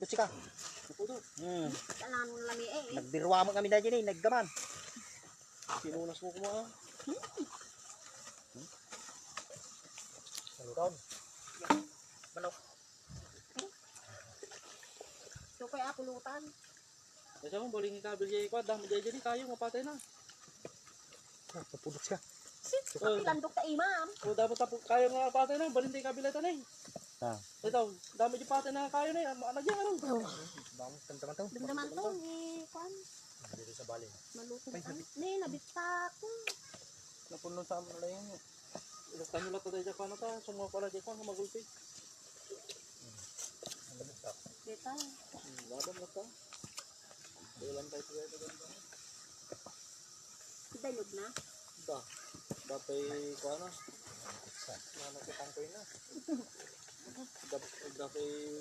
Tutsi ka. Pupudo. Kanan lami eh. Nagbirwa mo kami na dyan eh. Naggaman. Sinunas mo kumain. Ano doon? Manok. So kaya pulutan. Kasi akong baling ikabil jay ko. Dami jay jay tayo. Mapatay na. Napulot siya. Sit, kapilandok ta imam. O dapat kayo nga patay na. Baling tayo kabilata na eh. Ito. Dami jay patay na kayo na eh. Nagyan ano. Bang, tantaman to. Damdaman to ni kwan. Dito sa bali. Malutong kan. Ni nabitak. Napunon sa amin na yun. Ilang tayo lang tayo dyan na ta. Sumama pala dyan ka magulpi. Deta. Wadam na ta. Ilan tayo tayo tayo. Dalog na. Da. Dapay ko ano. Nakakitang ko yun na. Dapay